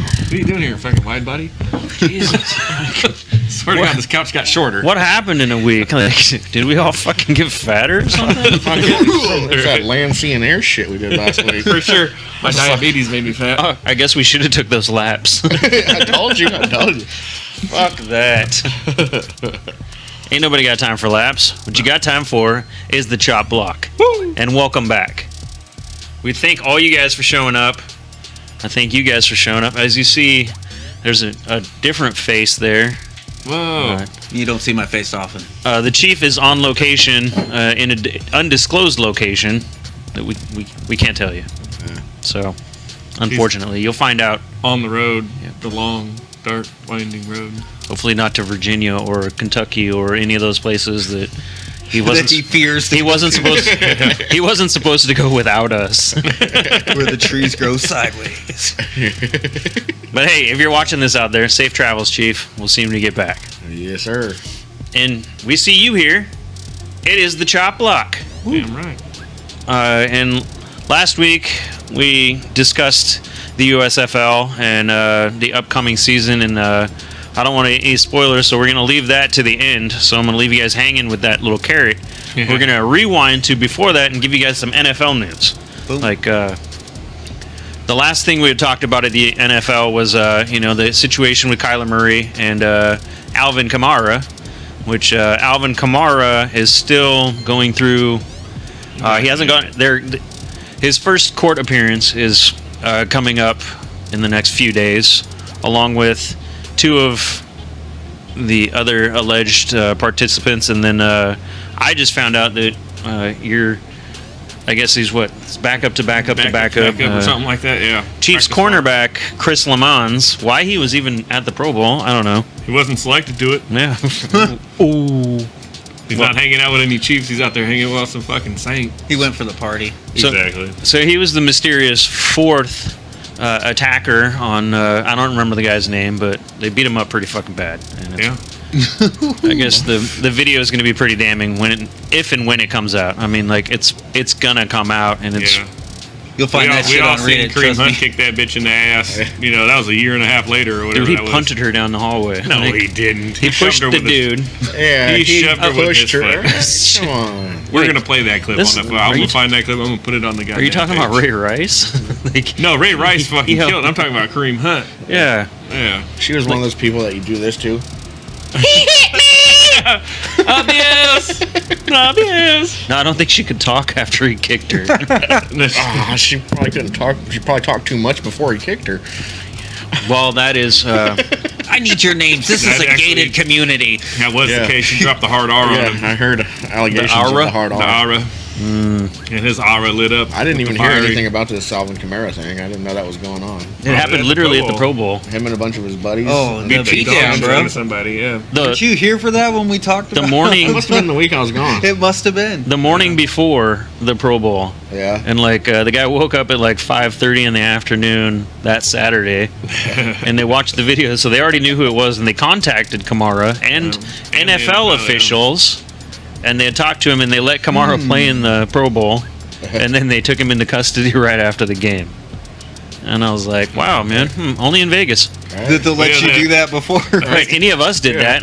What are you doing here, fucking wide body? Jesus. Swear to God, this couch got shorter. What happened in a week? Like, did we all fucking get fatter or something? It's that land, sea, and air shit we did last week. For sure. My diabetes made me fat. Oh, I guess we should have took those laps. I told you. Fuck that. Ain't nobody got time for laps. What you got time for is the chop block. Woo! And welcome back. We thank all you guys for showing up. I thank you guys for showing up. As you see, there's a different face there. Whoa. You don't see my face often. The chief is on location in an undisclosed location that we can't tell you. So, unfortunately, you'll find out. On the road, the long, dark, winding road. Hopefully not to Virginia or Kentucky or any of those places that he wasn't. That he fears. He wasn't supposed. He wasn't supposed to go without us. Where the trees grow sideways. But hey, if you're watching this out there, safe travels, Chief. We'll see when you get back. Yes, sir. And we see you here. It is the chop block. Damn right. And last week we discussed the USFL and the upcoming season, and I don't want any spoilers, so we're going to leave that to the end. So I'm going to leave you guys hanging with that little carrot. Yeah. We're going to rewind to before that and give you guys some NFL news. Boom. Like the last thing we had talked about at the NFL was the situation with Kyler Murray and Alvin Kamara, which Alvin Kamara is still going through. He hasn't gone there. His first court appearance is coming up in the next few days, along with two of the other alleged participants, and then I just found out that I guess he's backup to backup to backup or something like that. Yeah. Chiefs cornerback Chris Lamont. Why he was even at the Pro Bowl, I don't know. He wasn't selected to it. Yeah. Ooh. He's not hanging out with any Chiefs. He's out there hanging out with some fucking Saint. He went for the party. Exactly. So he was the mysterious fourth attacker on. I don't remember the guy's name, but they beat him up pretty fucking bad. And Yeah. I guess the video is going to be pretty damning if and when it comes out. I mean, like it's gonna come out, and it's. Yeah. You'll find that shit on seen Reddit. Kareem Trust Hunt me. kick that bitch in the ass. You know, that was a year and a half later or whatever. Dude, he that was. punted her down the hallway. No, Like, he didn't. He pushed shoved her the with dude. Yeah, He shoved her with pushed his her. foot. Come on. We're Wait, gonna play that clip this- on the. are I'm you gonna find that clip. I'm gonna put it on the guy. Are you talking about Ray Rice? Like, No, Ray Rice fucking Yo. killed. I'm talking about Kareem Hunt. yeah. Yeah. She was one of those people that you do this to. Obvious. Obvious. No, I don't think she could talk after he kicked her. She probably couldn't talk. She probably talked too much before he kicked her. Well, that is. I need your names. This is That a actually- gated community. That was Yeah. the case. She dropped the hard R on him. Yeah, I heard allegations of aura? the hard The R. aura. And his aura lit up. I didn't even with hear fiery- anything about this Alvin Kamara thing. I didn't know that was going on. It happened literally at the Pro Bowl. Him and a bunch of his buddies. Oh, And the Beat beat down, down, bro. Somebody, yeah. Weren't you here for that when we talked The about morning- It must have been the week I was gone. It must have been. The morning before the Pro Bowl. Yeah. And like the guy woke up at like 5:30 in the afternoon that Saturday, and they watched the video, so they already knew who it was, and they contacted Kamara and And the NFL NFL, officials, and they had talked to him, and they let Kamara play in the Pro Bowl, and then they took him into custody right after the game. And I was like, wow, man, only in Vegas. Did they let Yeah, you do that before? Right, any of us did that.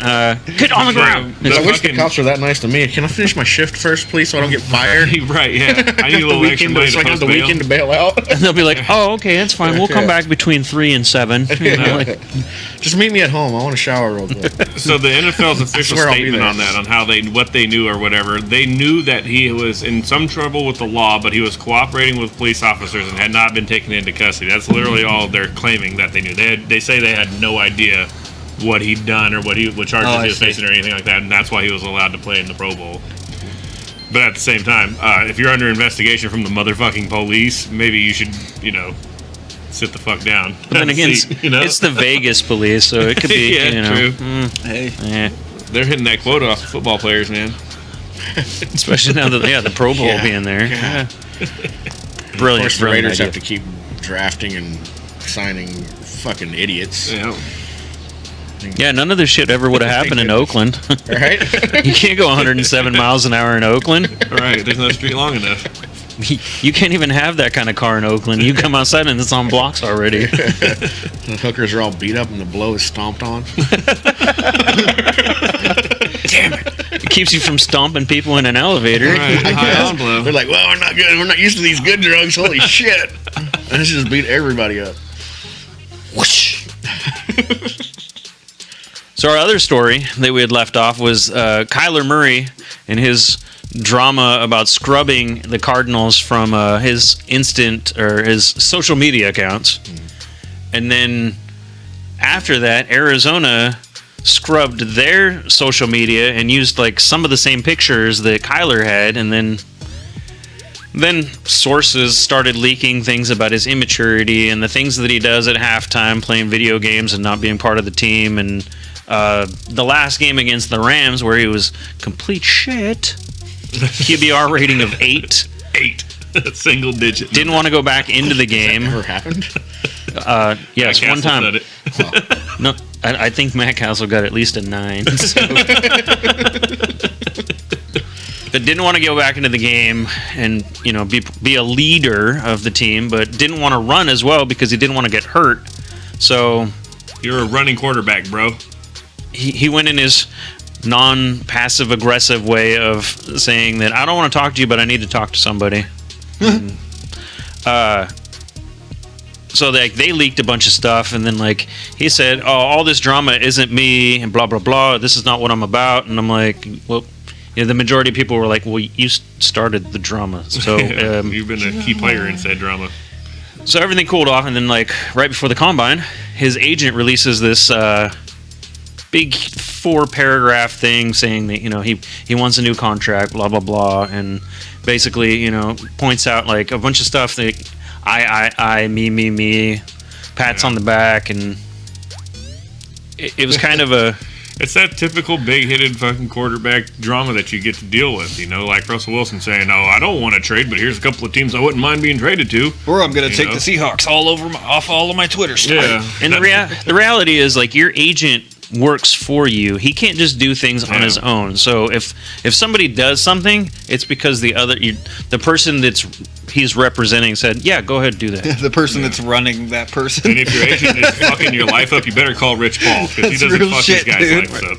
Get on the ground. The I wish the fucking- cops were that nice to me. Can I finish my shift first, please, so I don't get fired? Right, yeah. I need a little extra money so I to have post the bail. weekend to bail out. And they'll be like, oh, okay, that's fine. We'll come back between 3 and 7. You know, like, Just meet me at home. I want to shower real quick. So the NFL's official swear I'll be statement there. on that, on how what they knew or whatever, they knew that he was in some trouble with the law, but he was cooperating with police officers and had not been taken into custody. That's literally all they're claiming that they knew. They say they had no idea what he'd done or what charges I he was see. facing or anything like that, and that's why he was allowed to play in the Pro Bowl. But at the same time, if you're under investigation from the motherfucking police, maybe you should, sit the fuck down. But then again, it's the Vegas police, so it could be, Yeah, true. Hey. eh. They're hitting that quota off the football players, man. Especially now that the Pro Bowl Yeah. being there. Yeah. Brilliant, Of course, the brilliant Raiders idea. have to keep drafting and signing fucking idiots. Yeah. Yeah, none of this shit ever would have happened in Oakland. Right? You can't go 107 miles an hour in Oakland. All right, there's no street long enough. You can't even have that kind of car in Oakland. You come outside and it's on blocks already. The hookers are all beat up and the blow is stomped on. Damn it. It keeps you from stomping people in an elevator. Right, high on blow. They're like, well, we're not good. We're not used to these good drugs. Holy shit. Let's just beat everybody up. Whoosh. So our other story that we had left off was Kyler Murray and his drama about scrubbing the Cardinals from his social media accounts. And then after that, Arizona scrubbed their social media and used like some of the same pictures that Kyler had, and then sources started leaking things about his immaturity and the things that he does at halftime, playing video games and not being part of the team. And the last game against the Rams, where he was complete shit, QBR rating of 8. 8. Single digit. Didn't want to go back into the game. Never happened. Yes, one time. Said it. No, I think Matt Castle got at least a 9. So. But didn't want to go back into the game and be a leader of the team, but didn't want to run as well because he didn't want to get hurt. So you're a running quarterback, bro. He went in his non-passive aggressive way of saying that I don't want to talk to you, but I need to talk to somebody. So they leaked a bunch of stuff, and then like he said, "Oh, all this drama isn't me," and blah blah blah. This is not what I'm about. And I'm like, well, the majority of people were like, "Well, you started the drama, so you've been a key player in said drama." So everything cooled off, and then like right before the combine, his agent releases this big 4-paragraph thing saying that he wants a new contract, blah blah blah, and basically points out like a bunch of stuff that I me pats on the back, and it was kind of a it's that typical big-headed fucking quarterback drama that you get to deal with, like Russell Wilson saying, "Oh, I don't want to trade, but here's a couple of teams I wouldn't mind being traded to." Or I'm going to take the Seahawks off all of my Twitter stuff. Yeah. And the reality is, like, your agent works for you. He can't just do things on his own. So if somebody does something, it's because the person he's representing said, "Yeah, go ahead and do that." The person that's running that person. And if your agent is fucking your life up, you better call Rich Paul, because he doesn't fuck his guys' life up.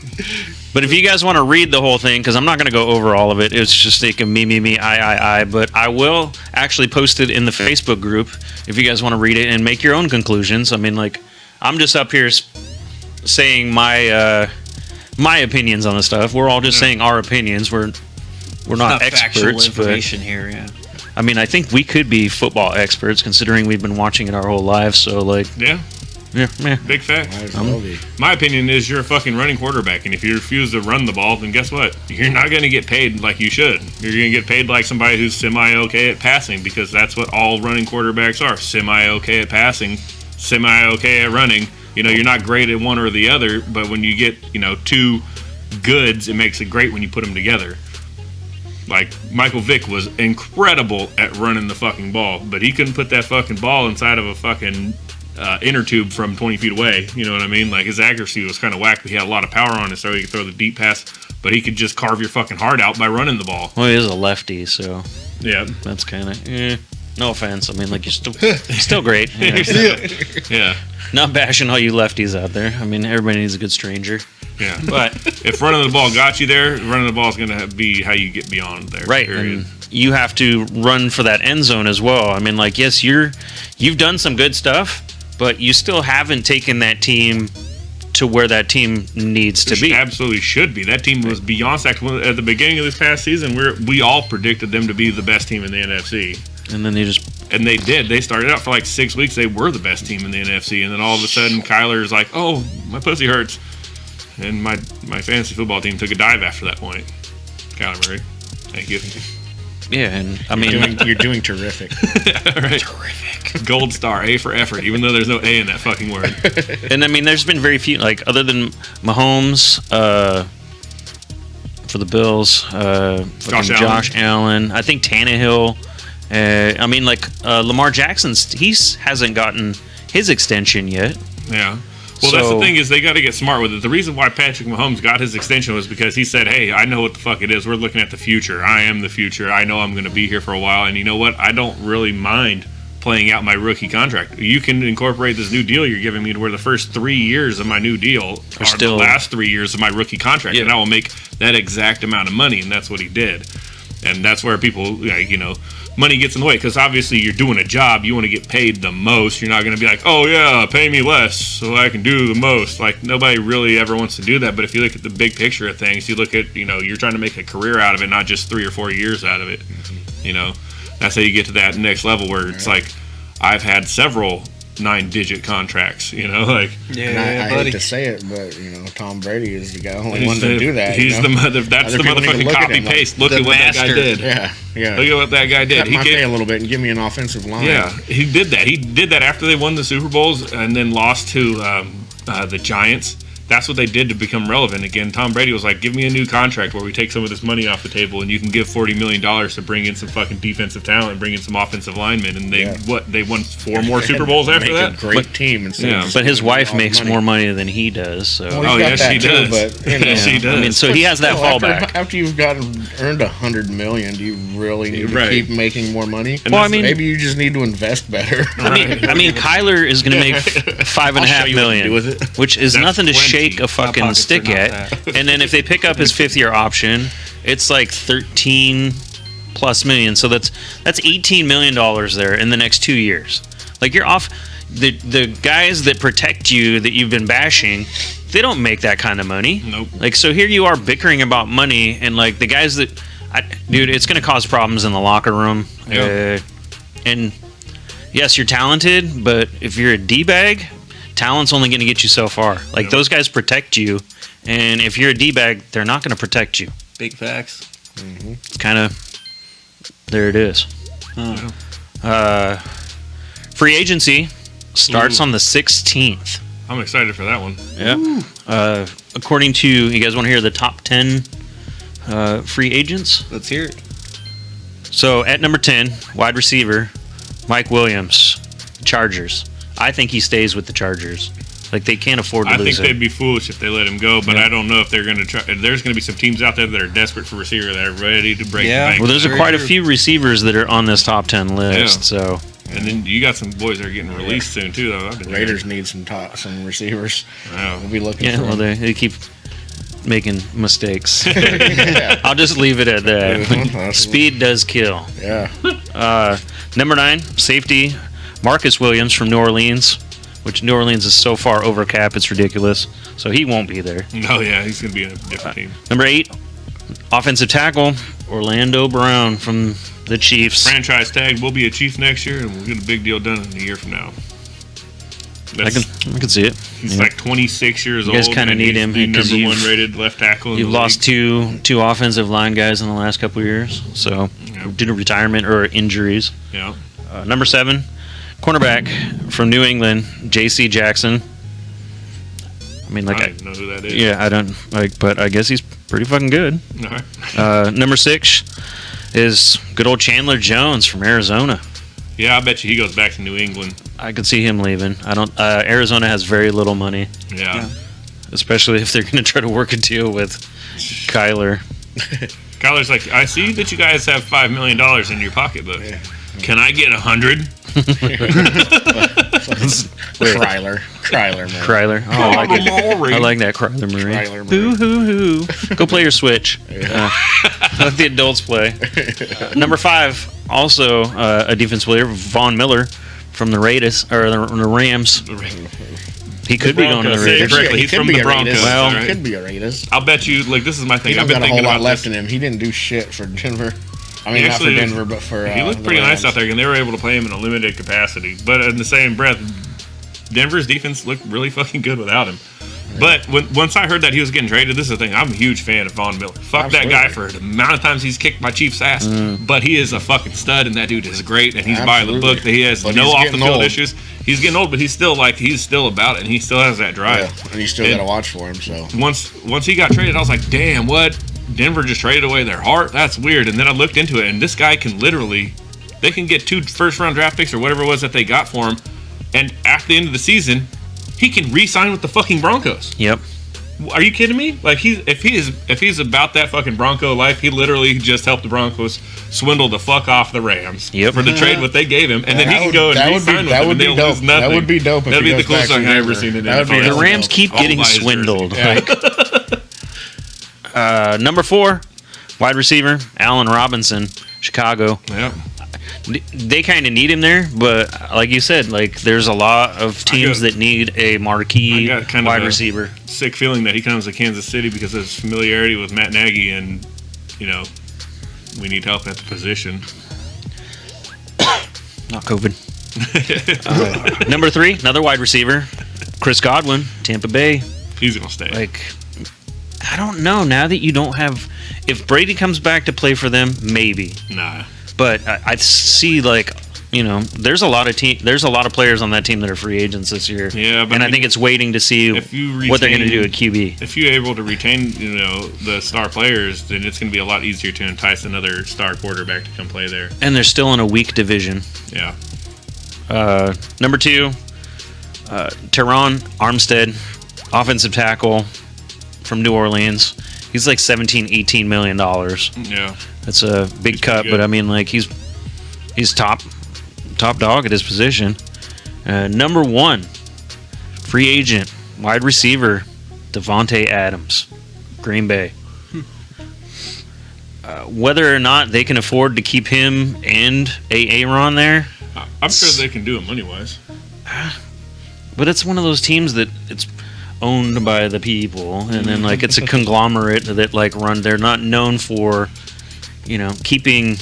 But if you guys want to read the whole thing, because I'm not going to go over all of it, it's just like a me, I. But I will actually post it in the Facebook group if you guys want to read it and make your own conclusions. I mean, like, I'm just up here saying my opinions on the stuff. We're all just saying our opinions. We're not experts, information here. Yeah. I mean, I think we could be football experts considering we've been watching it our whole lives. So, like, yeah, big fact. My opinion is you're a fucking running quarterback, and if you refuse to run the ball, then guess what? You're not going to get paid like you should. You're going to get paid like somebody who's semi-okay at passing, because that's what all running quarterbacks are: semi-okay at passing, semi-okay at running. You're not great at one or the other, but when you get two goods, it makes it great when you put them together. Like, Michael Vick was incredible at running the fucking ball, but he couldn't put that fucking ball inside of a fucking inner tube from 20 feet away. You know what I mean? Like, his accuracy was kind of whack, but he had a lot of power on it, so he could throw the deep pass, but he could just carve your fucking heart out by running the ball. Well, he is a lefty, so yeah, that's kind of no offense. I mean, like, you're still great. Yeah. Not bashing all you lefties out there. I mean, everybody needs a good stranger. Yeah, but if running the ball got you there, running the ball is going to be how you get beyond there. Right, period. And you have to run for that end zone as well. I mean, like, yes, you've done some good stuff, but you still haven't taken that team to where that team needs to be. Absolutely should be. That team was beyond stacked. At the beginning of this past season, we all predicted them to be the best team in the NFC. And then they did. They started out for like 6 weeks. They were the best team in the NFC, and then all of a sudden, Kyler's like, "Oh, my pussy hurts," and my fantasy football team took a dive after that point. Kyler Murray, thank you. Yeah, and I mean, you're doing terrific. Right. Terrific. Gold star, A for effort, even though there's no A in that fucking word. And I mean, there's been very few, like, other than Mahomes for the Bills, Josh Allen. I think Tannehill. I mean, like, Lamar Jackson, he hasn't gotten his extension yet. Yeah. Well, that's the thing is they got to get smart with it. The reason why Patrick Mahomes got his extension was because he said, hey, I know what the fuck it is. We're looking at the future. I am the future. I know I'm going to be here for a while. And you know what? I don't really mind playing out my rookie contract. You can incorporate this new deal you're giving me to where the first 3 years of my new deal are the last 3 years of my rookie contract. And I will make that exact amount of money. And that's what he did. And that's where people, money gets in the way, because obviously you're doing a job, you want to get paid the most. You're not going to be like, oh yeah, pay me less so I can do the most. Like, nobody really ever wants to do that. But if you look at the big picture of things, you look at, you're trying to make a career out of it, not just 3 or 4 years out of it. That's how you get to that next level where it's like, I've had several 9-digit contracts, like. I hate to say it, but Tom Brady is the guy only one to do that. He's the that's the motherfucking copy paste. Look at what that guy did. Yeah. Look at what that guy did. Cut my pay a little bit and give me an offensive line. Yeah, he did that. He did that after they won the Super Bowls and then lost to the Giants. That's what they did to become relevant again. Tom Brady was like, give me a new contract where we take some of this money off the table and you can give $40 million to bring in some fucking defensive talent and bring in some offensive linemen. And they won 4 more Super Bowls after that? A great team. But his wife makes more money than he does. So. Well, yes, she does. But, yes, she does. I mean, so he has that fallback. After you've earned $100 million, do you really need to keep making more money? Well, I mean, maybe you just need to invest better. I mean, Kyler is going to make $5.5 million, which is nothing to shake a fucking stick at. And then if they pick up his 5th-year option, it's like 13 plus million. So that's $18 million there in the next 2 years. Like, you're off. The guys that protect you that you've been bashing, they don't make that kind of money. Nope. Like, so here you are bickering about money, and like the guys that, dude, it's going to cause problems in the locker room. Yep. And yes, you're talented, but if you're a D-bag, talent's only going to get you so far. Like, those guys protect you, and if you're a D-bag, they're not going to protect you. Big facts. Mm-hmm. It's kind of, there it is. Free agency starts on the 16th. I'm excited for that one. Yeah. According to, you guys want to hear the top 10 free agents? Let's hear it. So at number 10, wide receiver, Mike Williams, Chargers. I think he stays with the Chargers. Like, they can't afford to lose him. I think they'd be foolish if they let him go, but I don't know if they're going to try. There's going to be some teams out there that are desperate for receiver that are ready to break the bank. Well, there's quite a few receivers that are on this top 10 list. So. And then you got some boys that are getting released soon, too, though. Raiders need some receivers. Wow. We'll be looking for well, they keep making mistakes. I'll just leave it at that. Speed does kill. Yeah. Number 9, safety, Marcus Williams from New Orleans, which New Orleans is so far over cap, it's ridiculous. So he won't be there. No, yeah, he's going to be in a different team. Number 8, offensive tackle, Orlando Brown from the Chiefs. Franchise tag, we'll be a Chief next year, and we'll get a big deal done in a year from now. I can see it. He's like 26 years old. You guys kind of need him. The number 1 rated left tackle. You've lost two offensive line guys in the last couple of years. So, due to retirement or injuries. Yeah. Number 7, cornerback from New England, J.C. Jackson. I mean, like, I don't know who that is. Yeah, I don't like, but I guess he's pretty fucking good. Number 6 is good old Chandler Jones from Arizona. Yeah, I bet you he goes back to New England. I could see him leaving. I don't. Arizona has very little money. Yeah. Especially if they're going to try to work a deal with Kyler. Kyler's like, I see that you guys have $5 million in your pocketbook. Yeah. Can I get 100? Kryler. Oh, I like that Kyler Murray. Boo hoo hoo. Go play your Switch. Let the adults play. Number 5, also a defense player, Von Miller from the Raiders or the Rams. He could be going to the Raiders. He's from the Broncos. Well, he could be a Raiders. I'll bet you. Like, this is my thing. He's got a whole lot left in him. He didn't do shit for Denver. I mean, not for Denver, but for he looked pretty nice out there, and they were able to play him in a limited capacity. But in the same breath, Denver's defense looked really fucking good without him. But once I heard that he was getting traded, this is the thing. I'm a huge fan of Von Miller. Fuck that guy for the amount of times he's kicked my Chiefs' ass. But he is a fucking stud, and that dude is great, and he's by the book. That he has no off-the-field issues. He's getting old, but he's still about it, and he still has that drive. Yeah, and you still got to watch for him. So once he got traded, I was like, damn, what? Denver just traded away their heart? That's weird. And then I looked into it, and this guy can literally, they can get 2 first-round draft picks or whatever it was that they got for him, and at the end of the season, he can re-sign with the fucking Broncos. Yep. Are you kidding me? Like if he's about that fucking Bronco life, he literally just helped the Broncos swindle the fuck off the Rams Yep. for the trade what they gave him, and then he can go and re-sign with them, and they'll lose nothing. That would be dope. That'd be the coolest thing I've ever seen in That would be NFL. The Rams keep All getting by his swindled. jersey. Like, number 4, wide receiver, Allen Robinson, Chicago. Yeah. They kind of need him there, but like you said, like there's a lot of teams that need a marquee I got kind of wide a receiver. Sick feeling that he comes to Kansas City because of his familiarity with Matt Nagy, and we need help at the position. Not COVID. Number 3, another wide receiver, Chris Godwin, Tampa Bay. He's gonna stay. Like, I don't know. Now that you don't have, if Brady comes back to play for them, maybe. Nah. But I see there's a lot of players on that team that are free agents this year. Yeah, but and I think it's waiting to see what they're going to do at QB. If you're able to retain, the star players, then it's going to be a lot easier to entice another star quarterback to come play there. And they're still in a weak division. Yeah. Number 2, Teron Armstead, offensive tackle from New Orleans. He's like $17-18 million. Yeah. That's a big cut, but I mean, like he's top dog at his position. Number 1, free agent, wide receiver, Devontae Adams, Green Bay. Whether or not they can afford to keep him and Aaron there, I'm sure they can do it money-wise. but it's one of those teams that it's owned by the people, and then like it's a conglomerate that like run. They're not known for, keeping.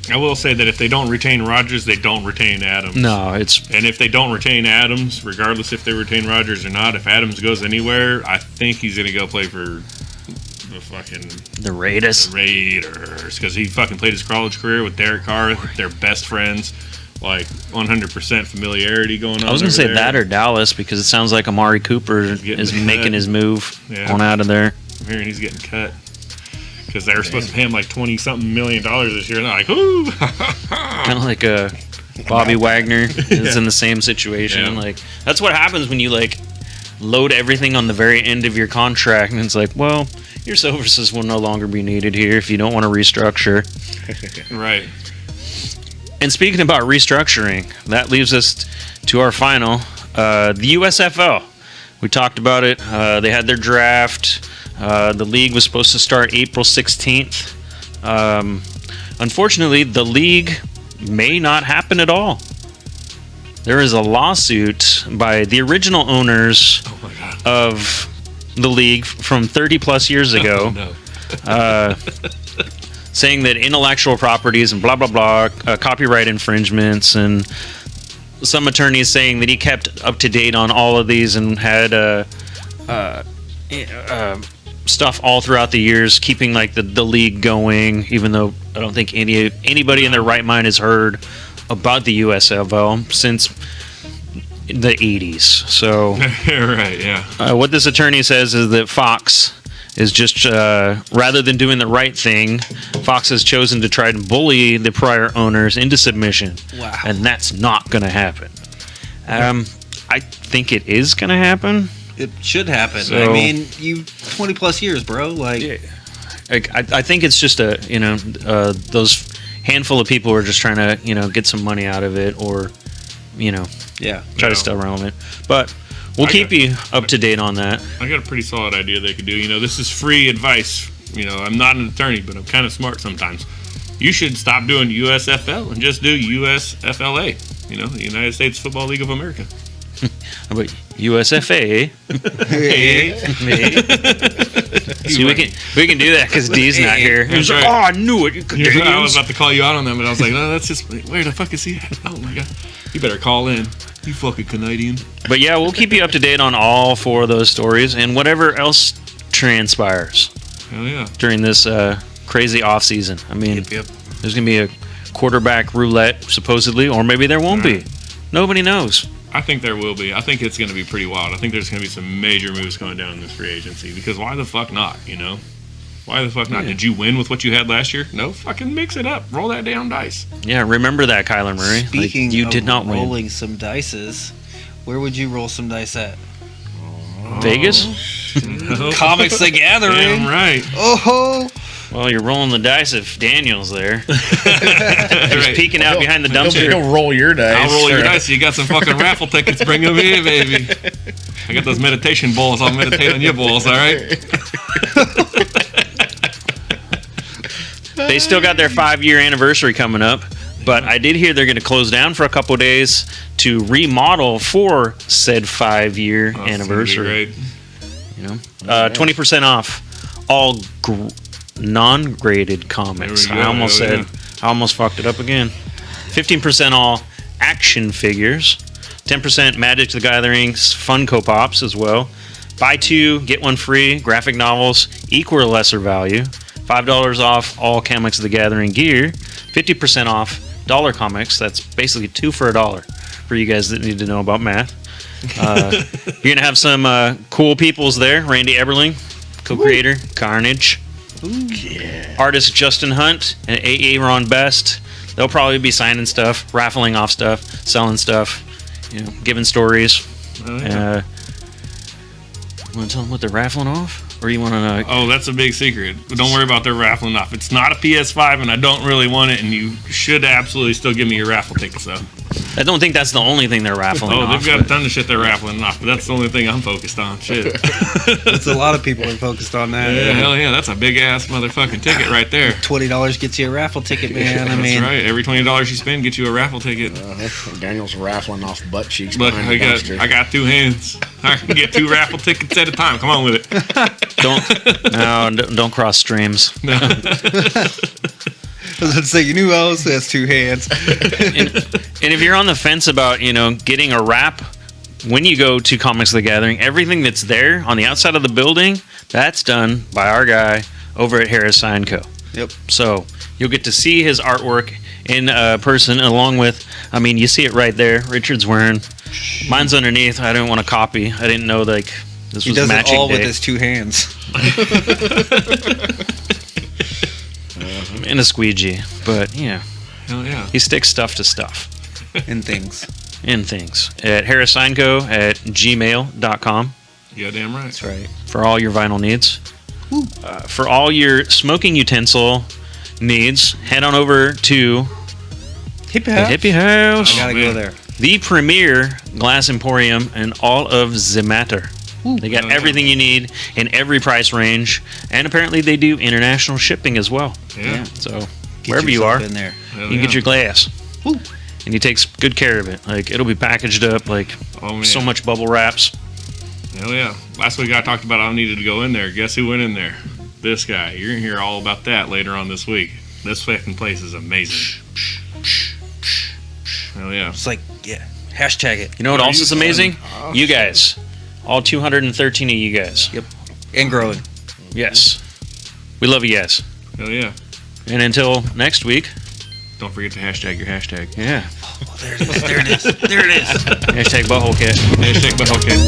I will say that if they don't retain Rodgers, they don't retain Adams. No, it's And if they don't retain Adams, regardless if they retain Rodgers or not, if Adams goes anywhere, I think he's going to go play for the fucking the Raiders. Because he fucking played his college career with Derek Carr. They're best friends. Like 100% familiarity going on. I was going to say there. that or Dallas, because it sounds like Amari Cooper is making his move on out of there. I'm hearing he's getting cut. Because they were supposed to pay him like $20-something million this year. And they're like, ooh. Kind of like Bobby Wagner is in the same situation. Yeah. Like that's what happens when you like load everything on the very end of your contract, and it's like, well, your services will no longer be needed here if you don't want to restructure. Right. And speaking about restructuring, that leaves us to our final, the USFL. We talked about it. They had their draft. The league was supposed to start April 16th. Unfortunately, the league may not happen at all. There is a lawsuit by the original owners of the league from 30 plus years ago. Oh, no. Saying that intellectual properties and blah, blah, blah, copyright infringements, and some attorneys saying that he kept up to date on all of these and had stuff all throughout the years, keeping like the league going, even though I don't think anybody in their right mind has heard about the USFL since the 80s. So, Right, yeah. what this attorney says is that Fox is just, rather than doing the right thing, Fox has chosen to try and bully the prior owners into submission. Wow. And that's not going to happen. I think it is going to happen. It should happen. So- I mean, 20 plus years, bro. Like, I think it's just those handful of people who are just trying to, get some money out of it, or, yeah. try to stay relevant. But we'll keep you up to date on that. I got a pretty solid idea they could do. This is free advice. I'm not an attorney, but I'm kind of smart sometimes. You should stop doing USFL and just do USFLA. The United States Football League of America. How about USFA? See, we can do that because D's not here. That's Like, right. oh, I knew it. I was about to call you out on that, but I was like, no, that's just, where the fuck is he at? Oh my god. You better call in. You fucking Canadian. But yeah, we'll keep you up to date on all 4 of those stories and whatever else transpires Hell yeah. during this crazy off season. I mean, Yep. there's gonna be a quarterback roulette supposedly, or maybe there won't be. Nobody knows. I think there will be. I think it's going to be pretty wild. I think there's going to be some major moves going down in this free agency, because why the fuck not, Why the fuck not? Yeah. Did you win with what you had last year? No, fucking mix it up. Roll that damn dice. Yeah, remember that, Kyler Murray. Speaking you of did not win. rolling some dices, where would you roll some dice at? Vegas? Comics the Gathering. Damn right. Oh, Well, you're rolling the dice if Daniel's there. He's Right. peeking out behind the dumpster. He'll roll your dice. I'll roll your dice. You got some fucking raffle tickets. Bring them in, baby. I got those meditation balls. I'll meditate on your balls, all right? They still got their 5-year anniversary coming up, but I did hear they're going to close down for a couple of days to remodel for said 5-year Oh, anniversary. it's You know, 20% off all non-graded comics. There we I go, almost hell said, I almost fucked it up again. 15% all action figures. 10% Magic the Gathering Funko Pops as well. Buy 2, get 1 free. Graphic novels, equal or lesser value. $5 off all Comics of the Gathering gear. 50% off dollar comics. That's basically 2 for $1 for you guys that need to know about math. You're going to have some cool peoples there. Randy Eberling, co-creator, Carnage. Artist Justin Hunt and AA Ron Best. They'll probably be signing stuff, raffling off stuff, selling stuff, you know, giving stories. Oh, yeah. Want to tell them what they're raffling off? Or you want to Oh, that's a big secret. But don't worry about their raffling off. It's not a PS5, and I don't really want it, and you should absolutely still give me your raffle tickets, though. I don't think that's the only thing they're raffling Oh, off. they've got a but- ton of shit they're raffling off, but that's the only thing I'm focused on. Shit. That's a lot of people are focused on that. Yeah, hell yeah, that's a big ass motherfucking ticket right there. $20 gets you a raffle ticket, man. I That's mean, right. Every $20 you spend gets you a raffle ticket. Daniel's raffling off butt cheeks. Look, behind I the got dumpster. I got 2 hands. I can get 2 raffle tickets at a time. Come on with it. Don't cross streams. I was going to say, you knew I also has 2 hands. And if you're on the fence about, you know, getting a wrap when you go to Comics of the Gathering, everything that's there on the outside of the building, that's done by our guy over at Harris Sign Co. Yep. So you'll get to see his artwork in person, along with, I mean, you see it right there. Richard's wearing. Mine's underneath. I didn't want to copy. I didn't know like this He was does it matching all day. with his 2 hands. And a squeegee, but yeah, Hell yeah. he sticks stuff to stuff And things. and things at harrissignco at gmail.com Yeah, damn right. That's right. for all your vinyl needs. For all your smoking utensil needs, head on over to Hippie the House. Hippie House, Gotta man. go there. the premier glass emporium in all of the matter. They got Oh, yeah. everything you need in every price range, and apparently they do international shipping as well. Yeah. So Get wherever you yourself are, in there. Hell you can get yeah. your glass. Woo. And he takes good care of it. Like, it'll be packaged up, like, Oh, man. so much bubble wraps. Hell yeah. Last week I talked about I needed to go in there. Guess who went in there? This guy. You're going to hear all about that later on this week. This fucking place is amazing. Hell yeah. It's like, yeah. Hashtag it. You know what Oh, else you is amazing? Oh, You guys. All 213 of you guys. Yep. And growing. Yes. We love you guys. Hell yeah. And until next week, Don't forget to hashtag your hashtag. yeah. Oh, there it is. There it is. There it is. Hashtag butthole cat. Hashtag butthole cat.